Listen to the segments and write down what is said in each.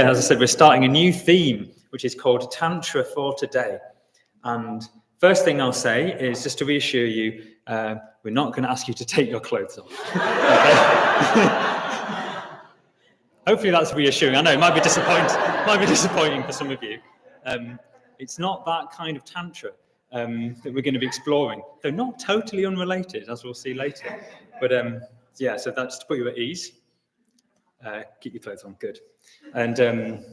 As I said, we're starting a new theme, which is called Tantra for Today. And first thing I'll say is just to reassure you, we're not going to ask you to take your clothes off. Hopefully that's reassuring. I know it might be disappointing for some of you. It's not that kind of tantra that we're going to be exploring. They're not totally unrelated, as we'll see later. But yeah, so that's to put you at ease. Keep your clothes on, good. And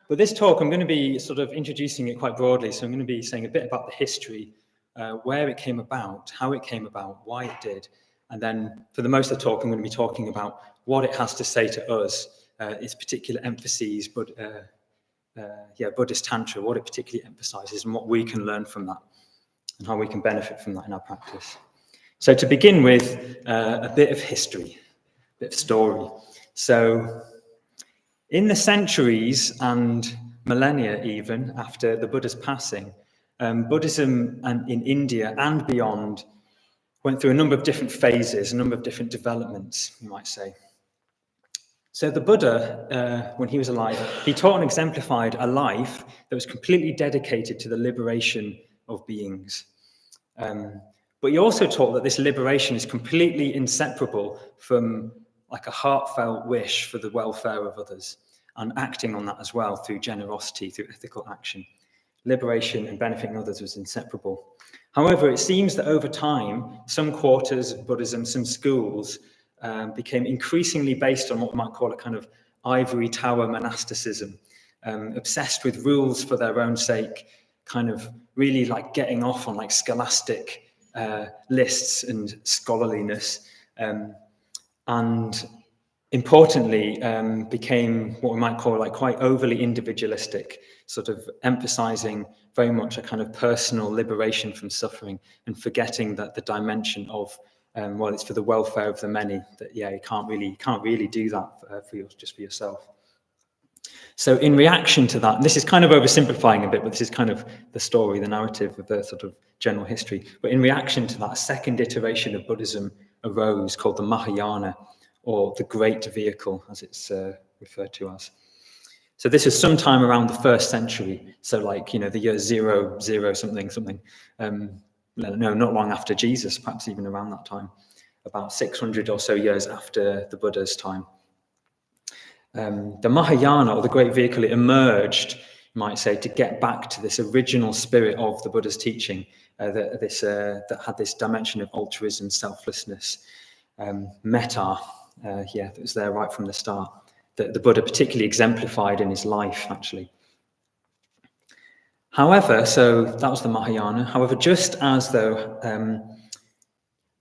but this talk, I'm going to be sort of introducing it quite broadly. So I'm going to be saying a bit about the history, where it came about, how it came about, why it did. And then for the most of the talk, I'm going to be talking about what it has to say to us, its particular emphases, but Buddhist Tantra, what it particularly emphasizes and what we can learn from that and how we can benefit from that in our practice. So to begin with, a bit of history, a bit of story. So in the centuries and millennia even after the Buddha's passing, Buddhism in India and beyond went through a number of different phases, a number of different developments, you might say. So the Buddha, when he was alive, he taught and exemplified a life that was completely dedicated to the liberation of beings. But he also taught that this liberation is completely inseparable from like a heartfelt wish for the welfare of others and acting on that as well through generosity, through ethical action. Liberation and benefiting others was inseparable. However, it seems that over time, some quarters of Buddhism, some schools, became increasingly based on what we might call a kind of ivory tower monasticism, obsessed with rules for their own sake, kind of really like getting off on like scholastic lists and scholarliness, and importantly became what we might call like quite overly individualistic, sort of emphasizing very much a kind of personal liberation from suffering and forgetting that the dimension of well, it's for the welfare of the many, that you can't really do that just for yourself. So in reaction to that, this is kind of oversimplifying a bit, but this is kind of the story, the narrative of the sort of general history. But in reaction to that, a second iteration of Buddhism arose called the Mahayana, or the Great Vehicle, as it's referred to as. So this is sometime around the 1st century. So like, the year 0, something. No, not long after Jesus, perhaps even around that time, about 600 or so years after the Buddha's time. The Mahayana, or the Great Vehicle, it emerged, you might say, to get back to this original spirit of the Buddha's teaching, that had this dimension of altruism, selflessness, metta, that was there right from the start, that the Buddha particularly exemplified in his life, actually. However, so that was the Mahayana. However, just as though,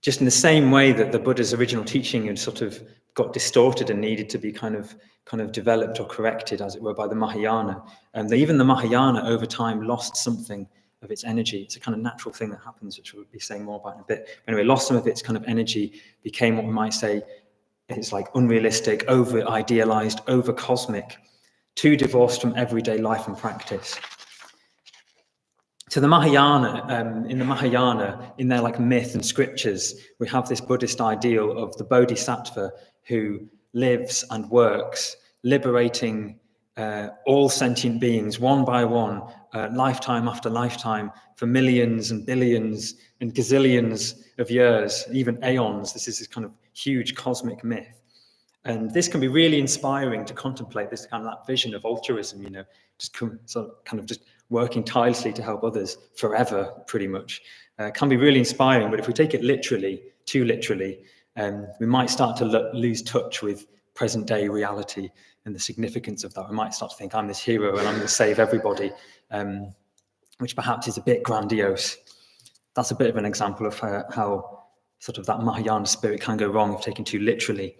just in the same way that the Buddha's original teaching had sort of got distorted and needed to be kind of developed or corrected, as it were, by the Mahayana, and even the Mahayana over time lost something of its energy. It's a kind of natural thing that happens, which we'll be saying more about in a bit. But anyway, lost some of its kind of energy, became what we might say is like unrealistic, over-idealized, over-cosmic, too divorced from everyday life and practice. So the Mahayana, in their like myth and scriptures, we have this Buddhist ideal of the Bodhisattva who lives and works, liberating all sentient beings one by one, lifetime after lifetime, for millions and billions and gazillions of years, even aeons. This is this kind of huge cosmic myth. And this can be really inspiring to contemplate, this kind of that vision of altruism, just working tirelessly to help others forever, pretty much. Can be really inspiring, but if we take it literally, too literally, we might start to lose touch with present day reality and the significance of that. We might start to think, I'm this hero and I'm going to save everybody, which perhaps is a bit grandiose. That's a bit of an example of how sort of that Mahayana spirit can go wrong if taken too literally.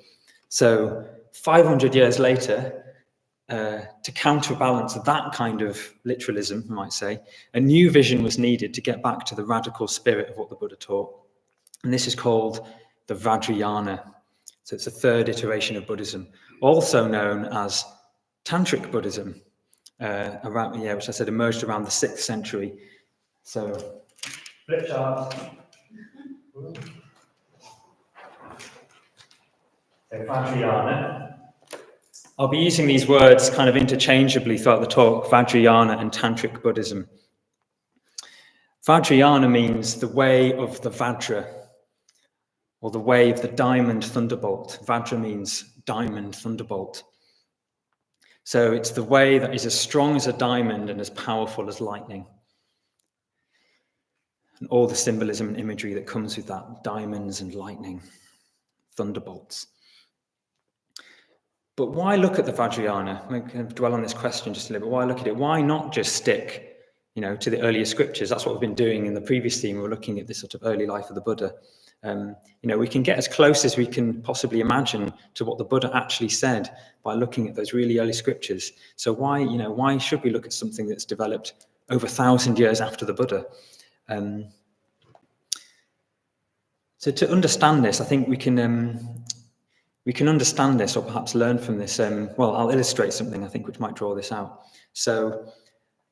So 500 years later, to counterbalance that kind of literalism, you might say, a new vision was needed to get back to the radical spirit of what the Buddha taught. And this is called the Vajrayana. So it's a third iteration of Buddhism, also known as Tantric Buddhism, which I said emerged around the 6th century. So, flip chart. So Vajrayana. I'll be using these words kind of interchangeably throughout the talk, Vajrayana and Tantric Buddhism. Vajrayana means the way of the Vajra, or the way of the diamond thunderbolt. Vajra means diamond thunderbolt. So it's the way that is as strong as a diamond and as powerful as lightning. And all the symbolism and imagery that comes with that, diamonds and lightning, thunderbolts. But why look at the Vajrayana? I'm going to dwell on this question just a little bit. Why look at it? Why not just stick, to the earlier scriptures? That's what we've been doing in the previous theme. We're looking at this sort of early life of the Buddha. We can get as close as we can possibly imagine to what the Buddha actually said by looking at those really early scriptures. So why should we look at something that's developed over 1,000 years after the Buddha? So to understand this, I think we can understand this, or perhaps learn from this. I'll illustrate something, I think, which might draw this out. So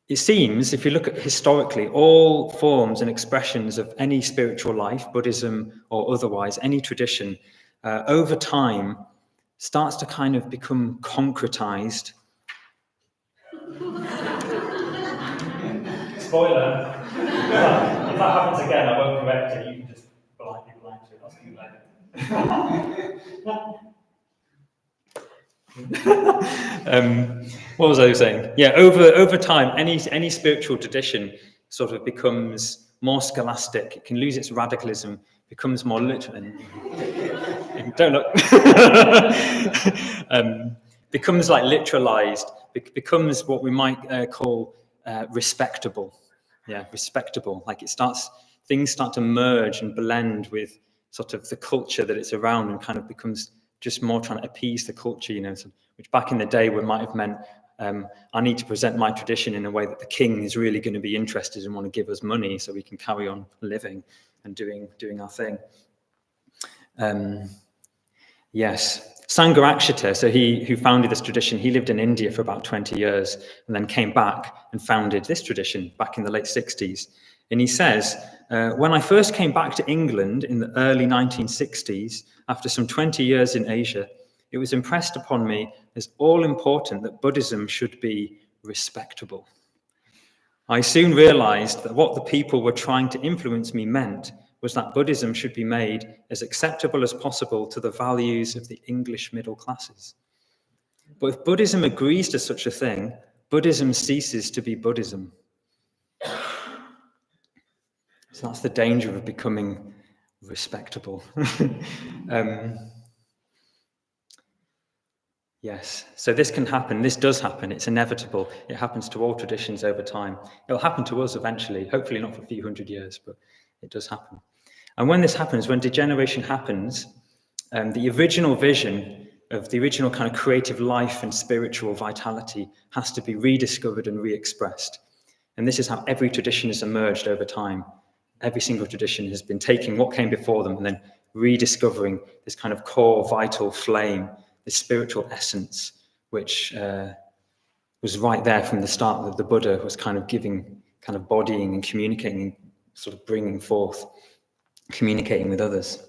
it seems, if you look at historically, all forms and expressions of any spiritual life, Buddhism or otherwise, any tradition, over time starts to kind of become concretized. Spoiler. If that happens again, I won't correct it. You can just politely blank it. That's too late. What was I saying? Yeah, over time, any spiritual tradition sort of becomes more scholastic. It can lose its radicalism, becomes more literal. Don't look. Becomes like literalized. Becomes what we might call respectable. Yeah, respectable. Like things start to merge and blend with sort of the culture that it's around, and kind of becomes just more trying to appease the culture, which back in the day might have meant, I need to present my tradition in a way that the king is really going to be interested and want to give us money so we can carry on living and doing our thing. Yes. Sangha Night, so who founded this tradition, he lived in India for about 20 years and then came back and founded this tradition back in the late 60s. And he says, when I first came back to England in the early 1960s, after some 20 years in Asia, it was impressed upon me as all important that Buddhism should be respectable. I soon realized that what the people were trying to influence me meant was that Buddhism should be made as acceptable as possible to the values of the English middle classes. But if Buddhism agrees to such a thing, Buddhism ceases to be Buddhism. So that's the danger of becoming respectable. Yes, so this can happen, this does happen, it's inevitable. It happens to all traditions over time. It'll happen to us eventually, hopefully not for a few hundred years, but it does happen. And when this happens, when degeneration happens, the original vision of the original kind of creative life and spiritual vitality has to be rediscovered and re-expressed. And this is how every tradition has emerged over time. Every single tradition has been taking what came before them and then rediscovering this kind of core vital flame, this spiritual essence, which was right there from the start, that the Buddha was kind of giving, kind of bodying and communicating, sort of bringing forth, communicating with others.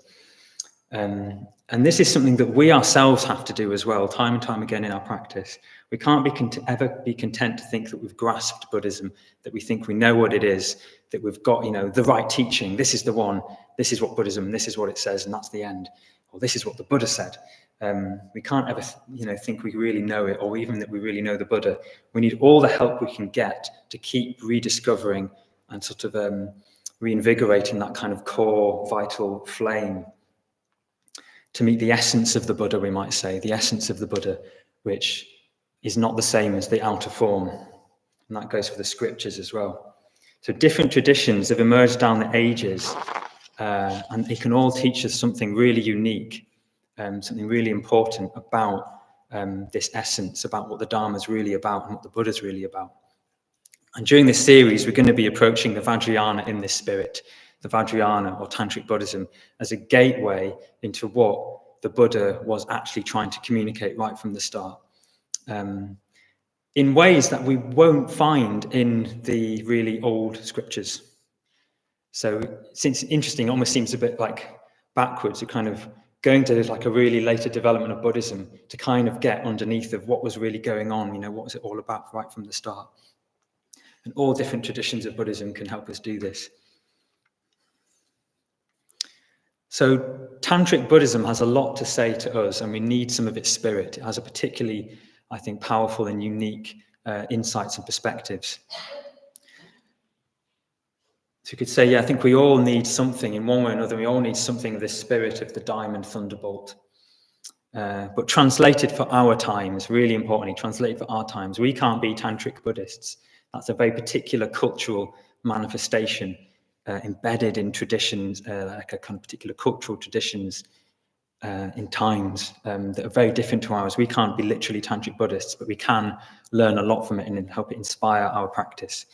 And this is something that we ourselves have to do as well, time and time again in our practice. We can't ever be content to think that we've grasped Buddhism, that we think we know what it is, that we've got, the right teaching. This is the one. This is what Buddhism. This is what it says, and that's the end. Or this is what the Buddha said. We can't ever, think we really know it, or even that we really know the Buddha. We need all the help we can get to keep rediscovering and sort of reinvigorating that kind of core vital flame, to meet the essence of the Buddha, we might say, the essence of the Buddha, which is not the same as the outer form. And that goes for the scriptures as well. So different traditions have emerged down the ages, and they can all teach us something really unique, something really important about this essence, about what the Dharma is really about and what the Buddha is really about. And during this series, we're going to be approaching the Vajrayana in this spirit, the Vajrayana or Tantric Buddhism, as a gateway into what the Buddha was actually trying to communicate right from the start, in ways that we won't find in the really old scriptures. So it's interesting, it almost seems a bit like backwards. It kind of going to like a really later development of Buddhism to kind of get underneath of what was really going on, what was it all about right from the start. And all different traditions of Buddhism can help us do this. So Tantric Buddhism has a lot to say to us, and we need some of its spirit. It has a particularly, I think, powerful and unique insights and perspectives. So you could say, I think we all need something in one way or another. We all need something of this spirit of the diamond thunderbolt. But translated for our times, really importantly, translated for our times, we can't be Tantric Buddhists. That's a very particular cultural manifestation embedded in traditions, like a kind of particular cultural traditions in times that are very different to ours. We can't be literally Tantric Buddhists, but we can learn a lot from it and help it inspire our practice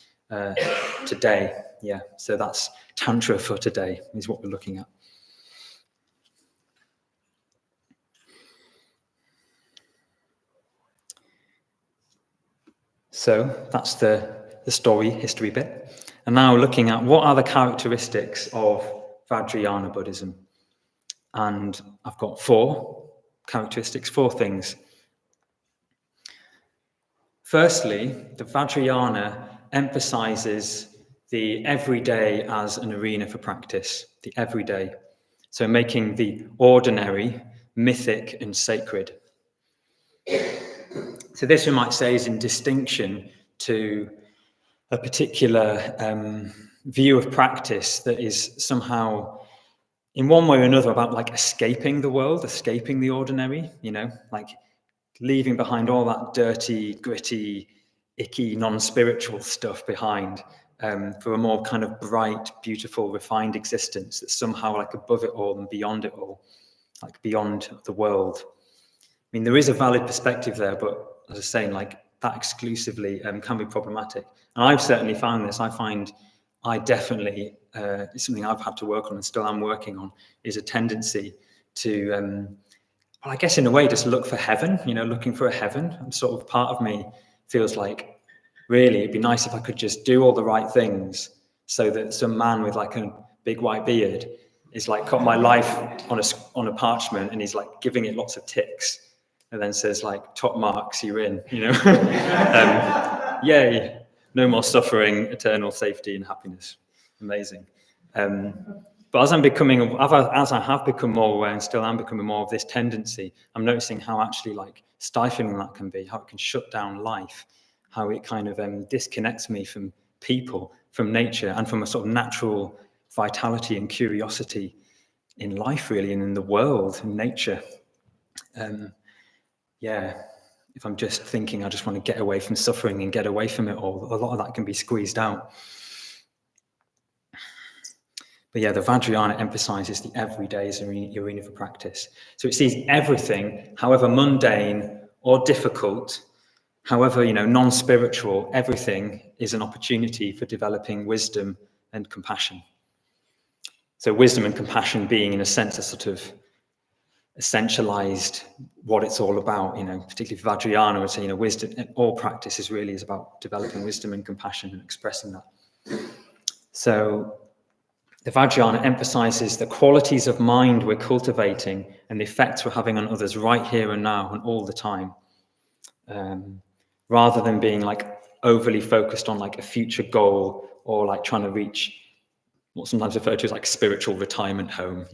today. Yeah, so that's Tantra for today is what we're looking at. So that's the story, history bit. And now looking at what are the characteristics of Vajrayana Buddhism. And I've got 4 characteristics, 4 things. Firstly, the Vajrayana emphasizes the everyday as an arena for practice, the everyday. So making the ordinary mythic and sacred. So this, we might say, is in distinction to a particular view of practice that is somehow, in one way or another, about like escaping the world, escaping the ordinary, like leaving behind all that dirty, gritty, icky, non-spiritual stuff behind for a more kind of bright, beautiful, refined existence that's somehow like above it all and beyond it all, like beyond the world. I mean, there is a valid perspective there, but as I was saying, like that exclusively can be problematic. And I've certainly found this. I definitely, it's something I've had to work on and still am working on, is a tendency to, well, I guess in a way, just look for heaven, looking for a heaven. And sort of part of me feels like, really, it'd be nice if I could just do all the right things so that some man with like a big white beard is like got my life on a parchment and he's like giving it lots of ticks and then says like, top marks, you're in, yay, no more suffering, eternal safety and happiness. Amazing. But as I have become more aware and still am becoming more of this tendency, I'm noticing how actually like stifling that can be, how it can shut down life, how it kind of disconnects me from people, from nature, and from a sort of natural vitality and curiosity in life, really, and in the world, in nature. If I'm just thinking I just want to get away from suffering and get away from it all, a lot of that can be squeezed out. But the Vajrayana emphasizes the everyday as an arena for practice. So it sees everything, however mundane or difficult, however, non-spiritual, everything is an opportunity for developing wisdom and compassion. So wisdom and compassion being, in a sense, a sort of essentialized what it's all about, particularly for Vajrayana, would say, wisdom, all practice is about developing wisdom and compassion and expressing that. So the Vajrayana emphasizes the qualities of mind we're cultivating and the effects we're having on others right here and now and all the time, rather than being like overly focused on like a future goal or like trying to reach what's sometimes referred to as like spiritual retirement home,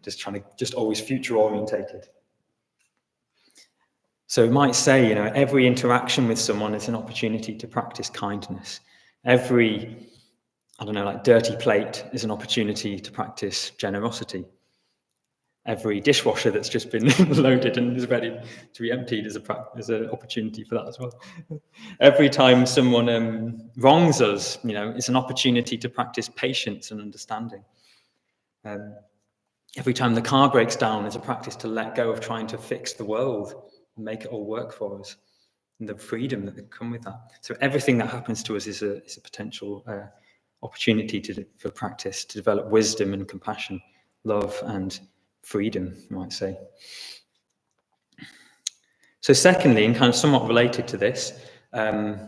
just always future orientated. So it might say, every interaction with someone is an opportunity to practice kindness. Every, dirty plate is an opportunity to practice generosity. Every dishwasher that's just been loaded and is ready to be emptied is an opportunity for that as well. Every time someone wrongs us, it's an opportunity to practice patience and understanding. Every time the car breaks down is a practice to let go of trying to fix the world and make it all work for us, and the freedom that come with that. So everything that happens to us is a potential opportunity for practice to develop wisdom and compassion, love and freedom, you might say. So secondly, and kind of somewhat related to this, and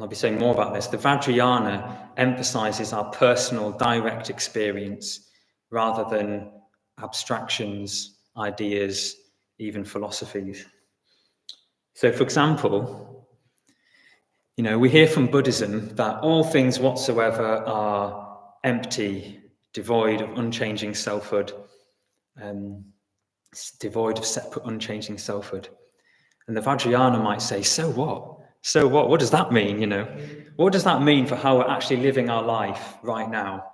I'll be saying more about this, the Vajrayana emphasizes our personal direct experience rather than abstractions, ideas, even philosophies. So, for example, we hear from Buddhism that all things whatsoever are empty, devoid of unchanging selfhood, devoid of separate unchanging selfhood. And the Vajrayana might say, so what? So what? What does that mean, What does that mean for how we're actually living our life right now,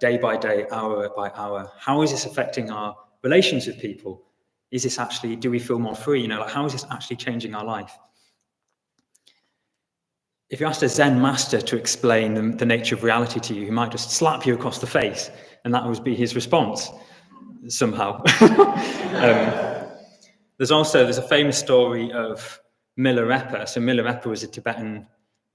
day by day, hour by hour? How is this affecting our relations with people? Is this actually, do we feel more free? How is this actually changing our life? If you asked a Zen master to explain the nature of reality to you, he might just slap you across the face, and that would be his response, somehow. There's a famous story of Milarepa. So Milarepa was a Tibetan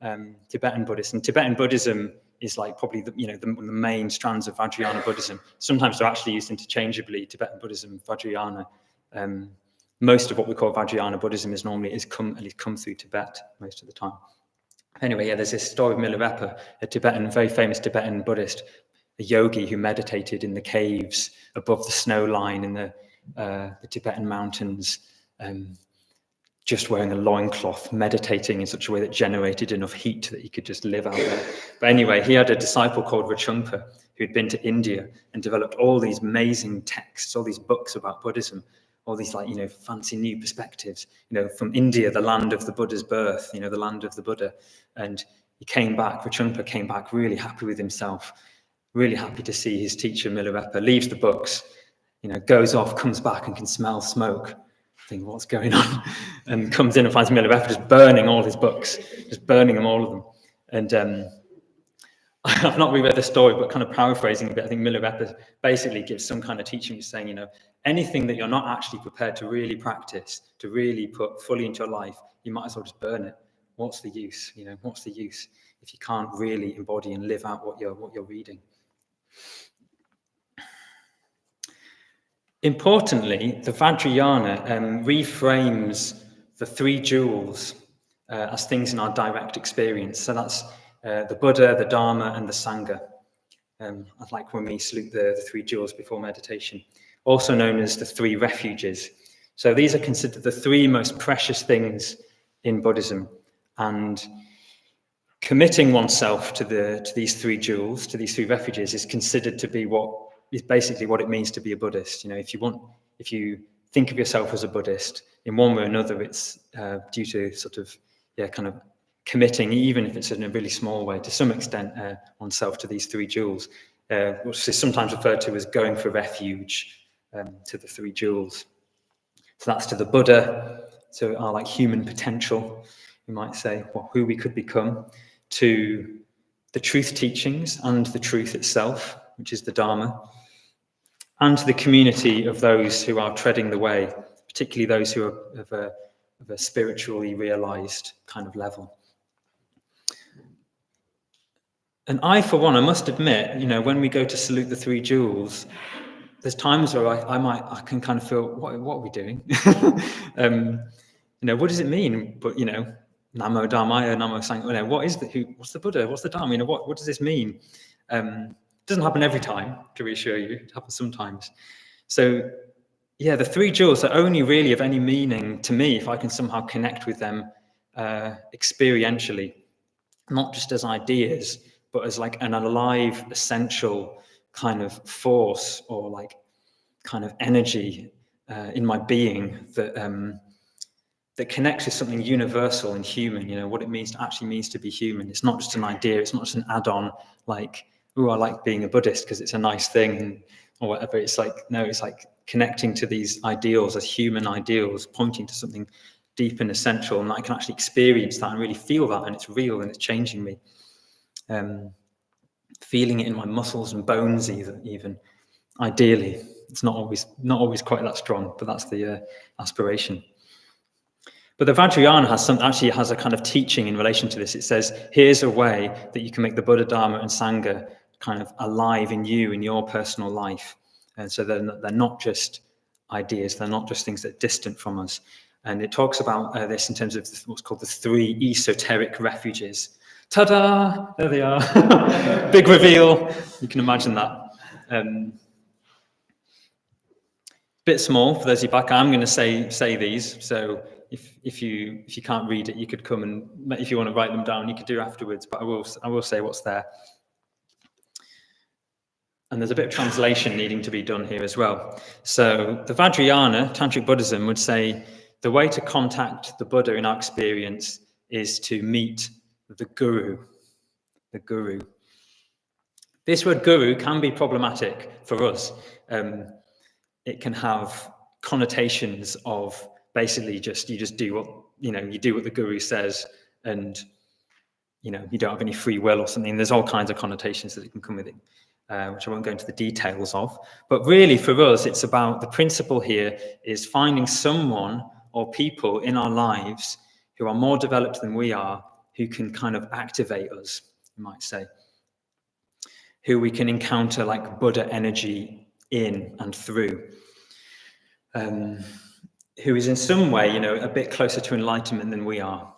Buddhist, and Tibetan Buddhism is like probably the main strands of Vajrayana Buddhism. Sometimes they're actually used interchangeably, Tibetan Buddhism, Vajrayana. Most of what we call Vajrayana Buddhism is come through Tibet most of the time. Anyway, there's this story of Milarepa, a very famous Tibetan Buddhist, a yogi who meditated in the caves above the snow line in the Tibetan mountains, just wearing a loincloth, meditating in such a way that generated enough heat that he could just live out there. But anyway, he had a disciple called Rachungpa who'd been to India and developed all these amazing texts, all these books about Buddhism, all these fancy new perspectives, from India, the land of the Buddha's birth, the land of the Buddha. And Rachungpa came back really happy with himself, really happy to see his teacher Milarepa, leaves the books, goes off, comes back and can smell smoke. Think, what's going on? And comes in and finds Milarepa just burning all his books, just burning them, all of them. And I've not reread the story, but kind of paraphrasing a bit, I think Milarepa basically gives some kind of teaching, saying, anything that you're not actually prepared to really practice, to really put fully into your life, you might as well just burn it. What's the use? What's the use if you can't really embody and live out what you're reading? Importantly, the Vajrayana reframes the three jewels as things in our direct experience. So that's the Buddha, the Dharma, and the Sangha. Like when we salute the three jewels before meditation, also known as the three refuges. So these are considered the three most precious things in Buddhism, and committing oneself to these three jewels, to these three refuges, is considered to be basically what it means to be a Buddhist. If you think of yourself as a Buddhist, in one way or another, it's due to kind of committing, even if it's in a really small way, to some extent, oneself to these three jewels, which is sometimes referred to as going for refuge to the three jewels. So that's to the Buddha, to our human potential, we might say, who we could become, to the truth teachings and the truth itself, which is the Dharma, and to the community of those who are treading the way, particularly those who are of a spiritually realized kind of level. And I, for one, I must admit, when we go to salute the three jewels, there's times where I can kind of feel, what are we doing? What does it mean? But, Namo Dharmaya, Namo Sangha, what's the Buddha? What's the Dharma? What does this mean? It doesn't happen every time, to reassure you. It happens sometimes. So, the three jewels are only really of any meaning to me if I can somehow connect with them experientially, not just as ideas, but as an alive, essential kind of force or kind of energy in my being that connects with something universal and human, what it means to be human. It's not just an idea, it's not just an add-on, I like being a Buddhist because it's a nice thing or whatever. It's it's connecting to these ideals as human ideals, pointing to something deep and essential, and I can actually experience that and really feel that, and it's real and it's changing me. Feeling it in my muscles and bones, even. Ideally, it's not always quite that strong, but that's the aspiration. But the Vajrayana has a kind of teaching in relation to this. It says, here's a way that you can make the Buddha, Dharma, and Sangha kind of alive in you, in your personal life. And so they're not just ideas, they're not just things that are distant from us. And it talks about this in terms of what's called the three esoteric refuges. Ta-da! There they are. Big reveal. You can imagine that. bit small for those of you back. I'm going to say these. So if you can't read it, you could come and, if you want to write them down, you could do afterwards. But I will say what's there. And there's a bit of translation needing to be done here as well. So the Vajrayana, Tantric Buddhism, would say the way to contact the Buddha in our experience is to meet the Guru. The Guru. This word Guru can be problematic for us. It can have connotations of basically you just do what, you do what the Guru says, and, you don't have any free will or something. There's all kinds of connotations that it can come with it. Which I won't go into the details of. But really, for us, it's about the principle here is finding someone or people in our lives who are more developed than we are, who can kind of activate us, you might say, who we can encounter like Buddha energy in and through, who is in some way, a bit closer to enlightenment than we are.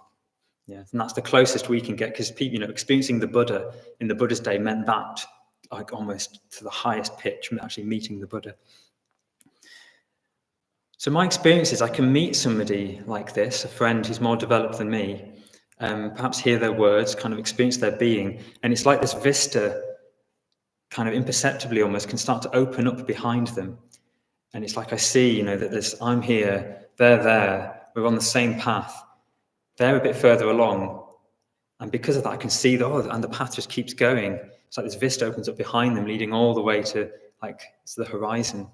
Yeah, and that's the closest we can get, because people, experiencing the Buddha in the Buddha's day meant that, like almost to the highest pitch, actually meeting the Buddha. So my experience is I can meet somebody like this, a friend who's more developed than me, perhaps hear their words, kind of experience their being, and it's like this vista, kind of imperceptibly almost, can start to open up behind them. And it's like I see, that I'm here, they're there, we're on the same path, they're a bit further along. And because of that, I can see and the path just keeps going. It's like this vista opens up behind them, leading all the way to the horizon,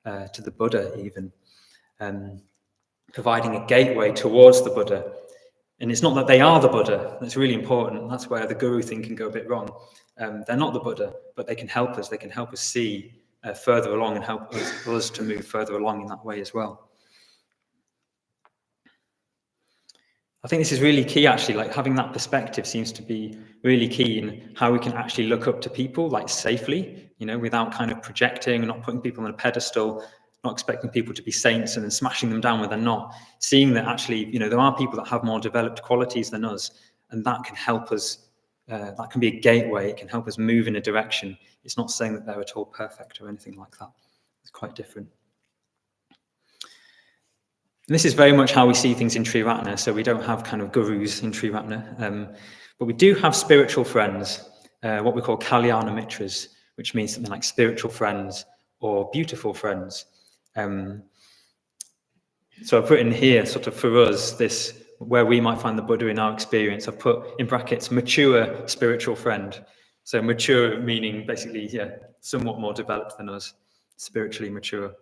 to the Buddha even, providing a gateway towards the Buddha. And it's not that they are the Buddha. That's really important. That's where the Guru thing can go a bit wrong. They're not the Buddha, but they can help us. They can help us see further along and help us to move further along in that way as well. I think this is really key, actually. Like, having that perspective seems to be really key in how we can actually look up to people, like, safely, without kind of projecting and not putting people on a pedestal, not expecting people to be saints and then smashing them down when they're not. Seeing that actually, there are people that have more developed qualities than us, and that can help us. That can be a gateway. It can help us move in a direction. It's not saying that they're at all perfect or anything like that. It's quite different. And this is very much how we see things in Triratna. So we don't have kind of gurus in Triratna, but we do have spiritual friends, what we call Kalyana Mitras, which means something like spiritual friends or beautiful friends. So I've written here, sort of for us, this where we might find the Buddha in our experience. I've put in brackets mature spiritual friend. So mature meaning basically, somewhat more developed than us, spiritually mature.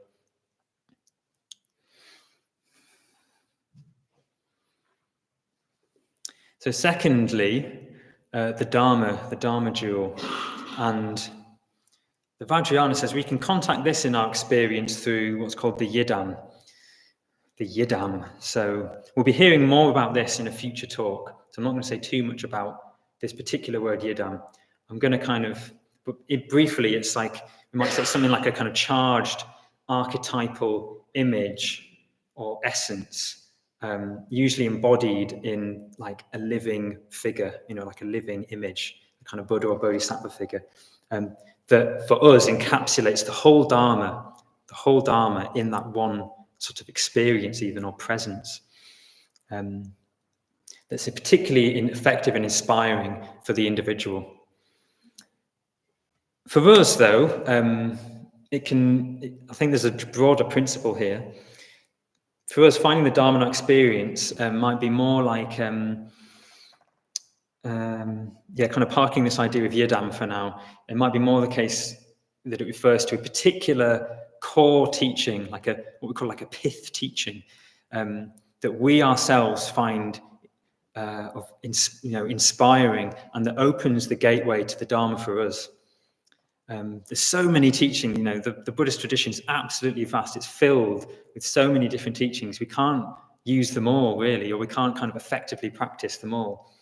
So secondly, the Dharma jewel. And the Vajrayana says we can contact this in our experience through what's called the Yidam. The Yidam. So we'll be hearing more about this in a future talk. So I'm not going to say too much about this particular word Yidam. I'm going to kind of, briefly, it's like, we might say something like a kind of charged archetypal image or essence. Usually embodied in like a living figure, like a living image, a kind of Buddha or Bodhisattva figure, that for us encapsulates the whole Dharma in that one sort of experience even, or presence. That's particularly effective and inspiring for the individual. For us, though, I think there's a broader principle here. For us, finding the Dharma experience might be more like, kind of parking this idea of Yidam for now. It might be more the case that it refers to a particular core teaching, like what we call like a pith teaching, that we ourselves find inspiring, and that opens the gateway to the Dharma for us. There's so many teachings, the Buddhist tradition is absolutely vast. It's filled with so many different teachings. We can't use them all, really, or we can't kind of effectively practice them all.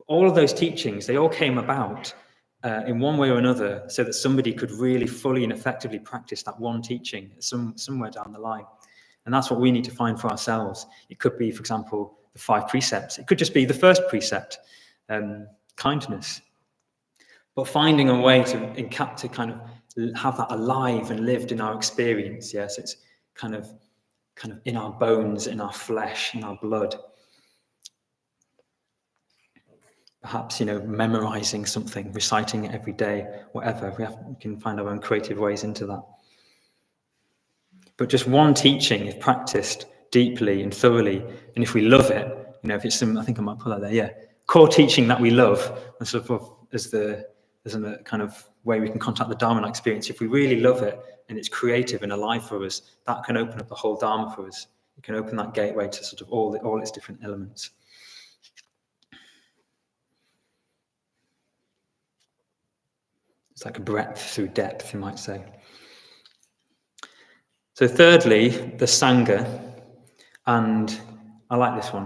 All of those teachings, they all came about in one way or another so that somebody could really fully and effectively practice that one teaching somewhere down the line. And that's what we need to find for ourselves. It could be, for example, the 5 precepts. It could just be the first precept, kindness. But finding a way to kind of have that alive and lived in our experience. Yes, kind of in our bones, in our flesh, in our blood. Perhaps, memorizing something, reciting it every day, whatever. We can find our own creative ways into that. But just one teaching, if practiced deeply and thoroughly, and if we love it, if it's some, I think I might put that there, yeah, core teaching that we love, and sort of as a kind of way we can contact the Dharma experience. If we really love it and it's creative and alive for us, that can open up the whole Dharma for us. It can open that gateway to sort of all its different elements. It's like a breadth through depth, you might say. So thirdly, the Sangha, and I like this one,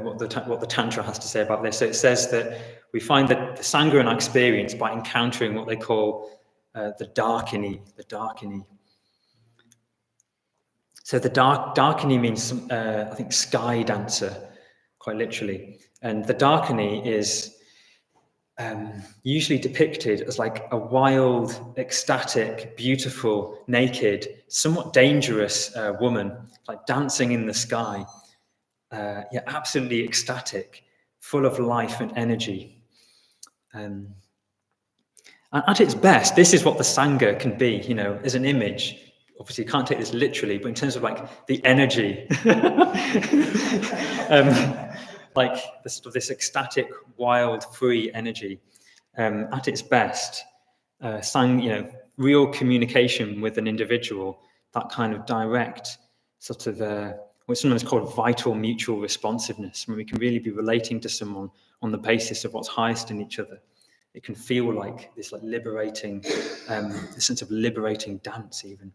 what the Tantra has to say about this. So it says that we find that the Sangha in our experience by encountering what they call the Darkini. So the Darkini means, I think, sky dancer, quite literally. And the Darkini is usually depicted as like a wild, ecstatic, beautiful, naked, somewhat dangerous woman, like dancing in the sky. Absolutely ecstatic, full of life and energy. And at its best, this is what the Sangha can be, as an image. Obviously, you can't take this literally, but in terms of like the energy, like this ecstatic, wild, free energy, at its best, real communication with an individual, that kind of direct sort of what's sometimes called vital mutual responsiveness, when we can really be relating to someone on the basis of what's highest in each other. It can feel like this like liberating, this sense of liberating dance even.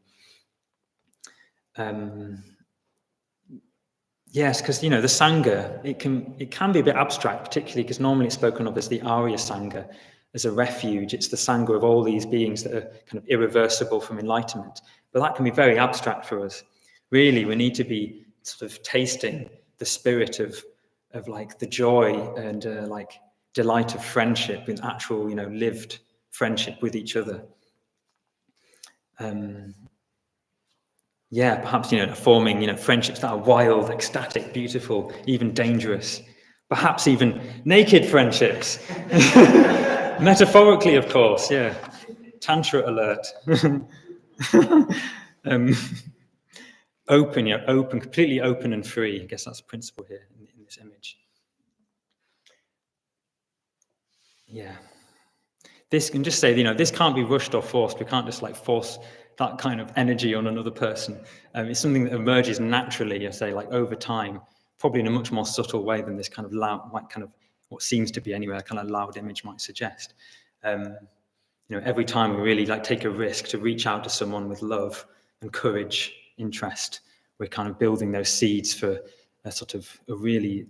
Yes, because the Sangha, it can be a bit abstract, particularly because normally it's spoken of as the Arya Sangha, as a refuge. It's the Sangha of all these beings that are kind of irreversible from enlightenment. But that can be very abstract for us. Really, we need to be sort of tasting the spirit of like the joy and like delight of friendship, in actual lived friendship with each other. Perhaps, forming, friendships that are wild, ecstatic, beautiful, even dangerous. Perhaps even naked friendships. Metaphorically, of course, yeah. Tantra alert. Open, completely open and free. I guess that's the principle here in this image. Yeah. This can just say, this can't be rushed or forced. We can't just like force that kind of energy on another person. It's something that emerges naturally, I say, like over time, probably in a much more subtle way than this kind of loud, like kind of what seems to be anyway, a kind of loud image might suggest. Every time we really like take a risk to reach out to someone with love and courage, interest, we're kind of building those seeds for a sort of a really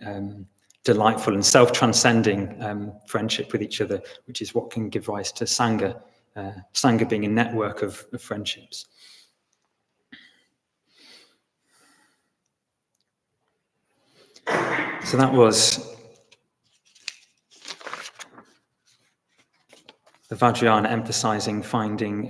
delightful and self-transcending friendship with each other, which is what can give rise to Sangha. Sangha being a network of friendships. So that was the Vajrayana emphasizing finding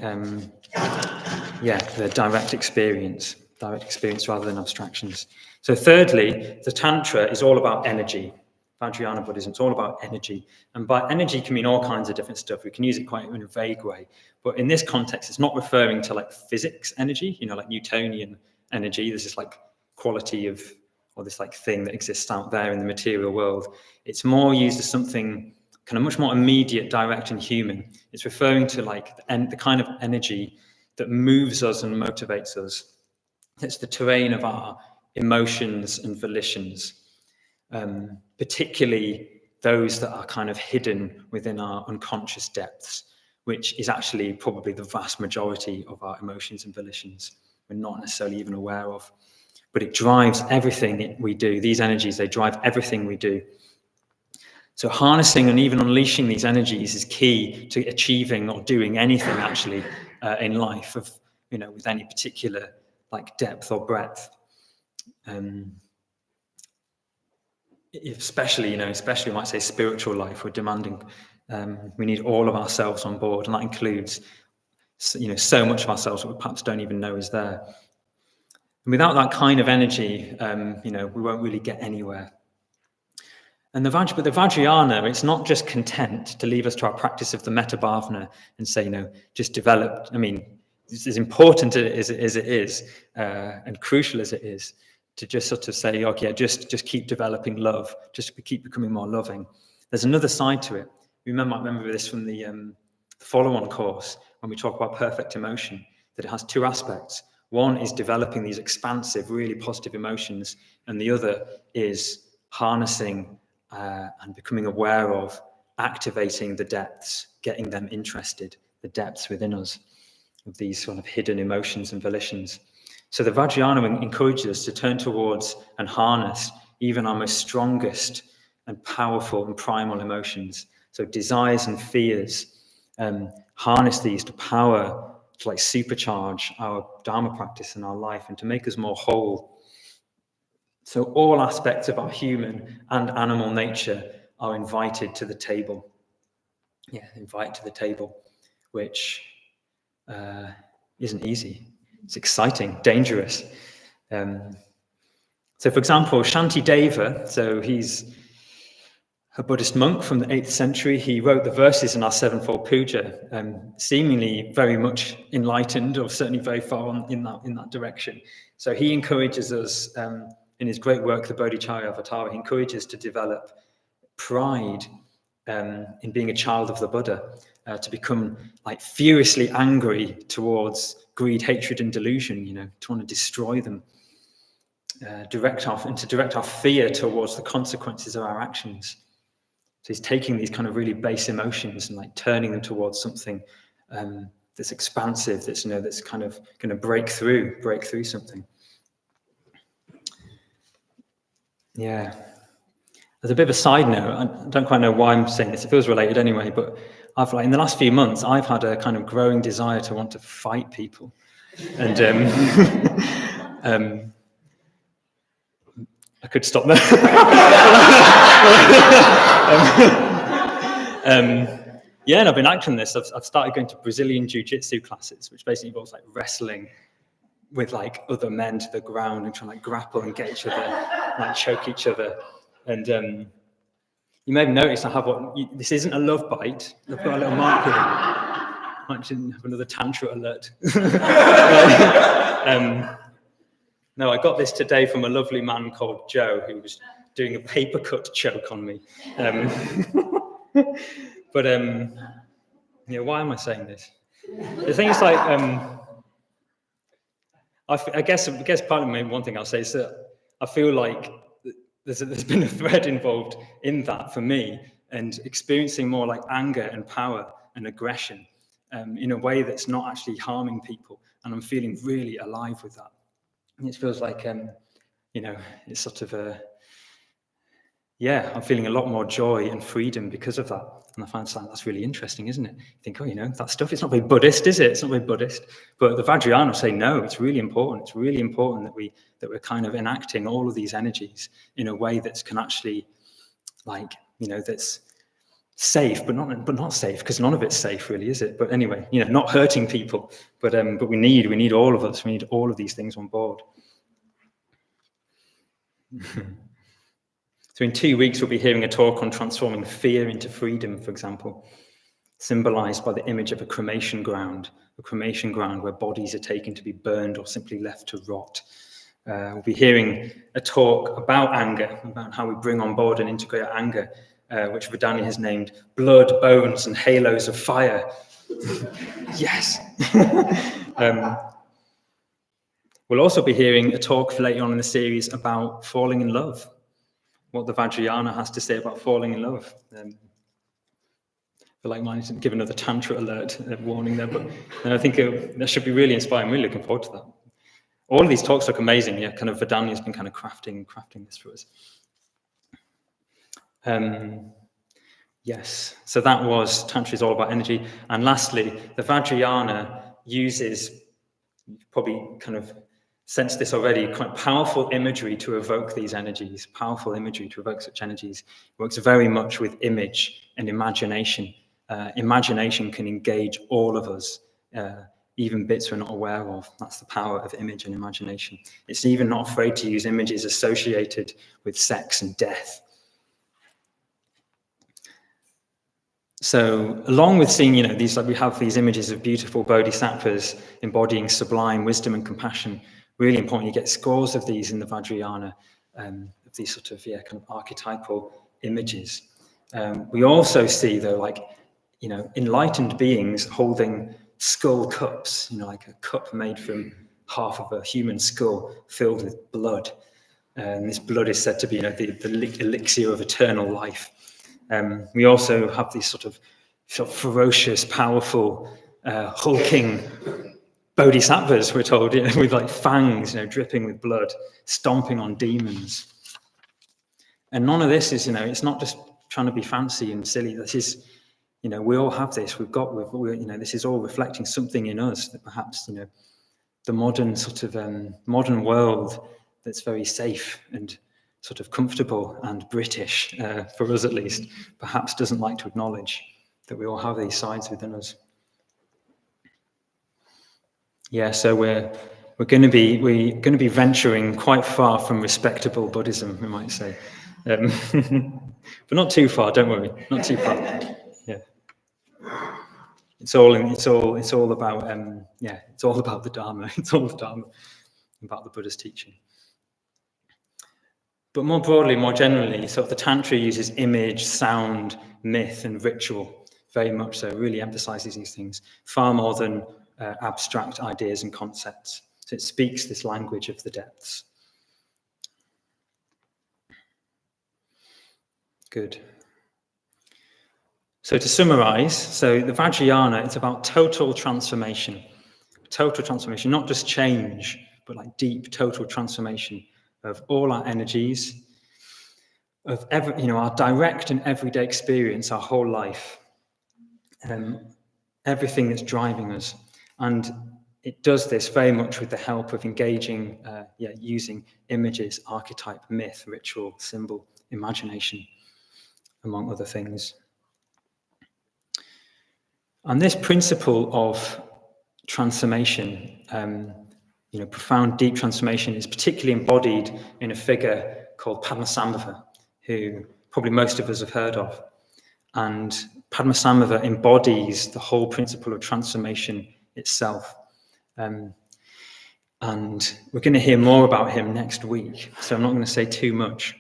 the direct experience rather than abstractions. So thirdly, the Tantra is all about energy. Vajrayana Buddhism, it's all about energy. And by energy can mean all kinds of different stuff. We can use it quite in a vague way. But in this context, it's not referring to like physics energy, like Newtonian energy. There's this like quality of, or this like thing that exists out there in the material world. It's more used as something kind of much more immediate, direct and human. It's referring to like the kind of energy that moves us and motivates us. It's the terrain of our emotions and volitions. Particularly those that are kind of hidden within our unconscious depths, which is actually probably the vast majority of our emotions and volitions we're not necessarily even aware of. But it drives everything we do. These energies, they drive everything we do. So harnessing and even unleashing these energies is key to achieving or doing anything actually in life of, with any particular like depth or breadth. Especially we might say spiritual life, we're demanding, we need all of ourselves on board, and that includes, so much of ourselves that we perhaps don't even know is there. And without that kind of energy, we won't really get anywhere. And the Vajrayana, it's not just content to leave us to our practice of the metta bhavana and say, just develop. I mean, it's as important as it is, and crucial as it is, to just sort of say, okay, just keep developing love, just keep becoming more loving. There's another side to it. I remember this from the follow-on course when we talk about perfect emotion, that it has two aspects. One is developing these expansive, really positive emotions, and the other is harnessing and becoming aware of, activating the depths, getting them interested, the depths within us of these sort of hidden emotions and volitions. So the Vajrayana encourages us to turn towards and harness even our most strongest and powerful and primal emotions. So desires and fears, harness these to power, to like supercharge our Dharma practice in our life and to make us more whole. So all aspects of our human and animal nature are invited to the table. Yeah, invite to the table, which isn't easy. It's exciting, dangerous. So for example, Shantideva, so he's a Buddhist monk from the 8th century. He wrote the verses in our sevenfold puja, seemingly very much enlightened, or certainly very far on in that direction. So he encourages us, in his great work, the Bodhicharya Avatar, he encourages to develop pride in being a child of the Buddha, to become like furiously angry towards greed, hatred, and delusion, to want to destroy them, direct our fear towards the consequences of our actions. So he's taking these kind of really base emotions and like turning them towards something that's expansive, that's kind of going to break through something. Yeah. As a bit of a side note, I don't quite know why I'm saying this. It feels related anyway, but in the last few months, I've had a kind of growing desire to want to fight people, and I could stop there. And I've been acting this. I've started going to Brazilian jiu-jitsu classes, which basically involves like wrestling with like other men to the ground and trying to like grapple and get each other, like choke each other. And you may have noticed I have this isn't a love bite. I've got a little mark here. Might have another Tantra alert. No, I got this today from a lovely man called Joe, who was doing a paper cut choke on me. But why am I saying this? The thing is, like, I guess part of one thing I'll say is that I feel like there's been a thread involved in that for me, and experiencing more like anger and power and aggression in a way that's not actually harming people, and I'm feeling really alive with that. And it feels like it's sort of I'm feeling a lot more joy and freedom because of that. And I find that's really interesting, isn't it? You think, that stuff, it's not very Buddhist, is it? It's not very Buddhist. But the Vajrayana say, no, it's really important. It's really important that we're kind of enacting all of these energies in a way that's can actually, that's safe, but not safe, because none of it's safe, really, is it? But anyway, not hurting people. But we need all of us. We need all of these things on board. So in 2 weeks, we'll be hearing a talk on transforming fear into freedom, for example, symbolized by the image of a cremation ground where bodies are taken to be burned or simply left to rot. We'll be hearing a talk about anger, about how we bring on board and integrate our anger, which Vedani has named Blood, Bones, and Halos of Fire. Yes! We'll also be hearing a talk later on in the series about falling in love, what the Vajrayana has to say about falling in love. I feel like mine didn't give another Tantra alert warning there, but I think that should be really inspiring. I'm really looking forward to that. All of these talks look amazing. Yeah, kind of Vedani has been kind of crafting this for us. Yes, so that was Tantra is all about energy. And lastly, the Vajrayana uses, probably kind of sense this already, quite powerful imagery to evoke these energies, powerful imagery to evoke such energies. It works very much with image and imagination. Imagination can engage all of us even bits we're not aware of. That's the power of image and imagination. It's even not afraid to use images associated with sex and death. So along with seeing, we have these images of beautiful bodhisattvas embodying sublime wisdom and compassion. Really important, you get scores of these in the Vajrayana, of these sort of, kind of archetypal images. We also see, though, enlightened beings holding skull cups, like a cup made from half of a human skull filled with blood. And this blood is said to be, the elixir of eternal life. We also have these sort of ferocious, powerful, hulking bodhisattvas, we're told, with like fangs, dripping with blood, stomping on demons. And none of this is, it's not just trying to be fancy and silly. This is, we all have this. This is all reflecting something in us that perhaps, the modern sort of modern world that's very safe and sort of comfortable and British, for us at least, perhaps doesn't like to acknowledge that we all have these sides within us. Yeah, so we're going to be venturing quite far from respectable Buddhism, we might say, but not too far. Don't worry, not too far. Yeah, it's all about it's all about the Dharma. It's all the Dharma, about the Buddha's teaching. But more broadly, more generally, sort of the Tantra uses image, sound, myth, and ritual very much so. Really emphasizes these things far more than abstract ideas and concepts. So it speaks this language of the depths. Good. So to summarize, the Vajrayana, it's about total transformation, not just change, but like deep total transformation of all our energies, of our direct and everyday experience, our whole life, everything that's driving us. And it does this very much with the help of engaging, using images, archetype, myth, ritual, symbol, imagination, among other things. And this principle of transformation, profound, deep transformation, is particularly embodied in a figure called Padmasambhava, who probably most of us have heard of. And Padmasambhava embodies the whole principle of transformation itself. And we're going to hear more about him next week. So I'm not going to say too much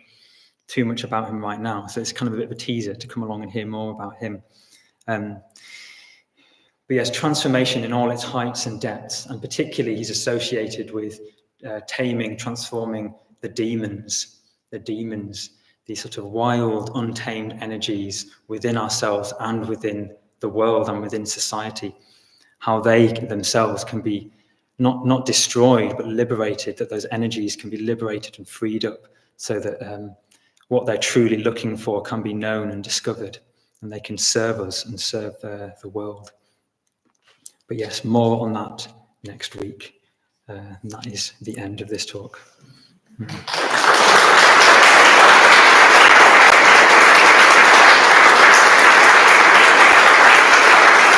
about him right now. So it's kind of a bit of a teaser to come along and hear more about him. But yes, transformation in all its heights and depths, and particularly he's associated with taming, transforming the demons, these sort of wild, untamed energies within ourselves and within the world and within society, how they themselves can be not destroyed, but liberated, that those energies can be liberated and freed up so that what they're truly looking for can be known and discovered, and they can serve us and serve the world. But yes, more on that next week. And that is the end of this talk.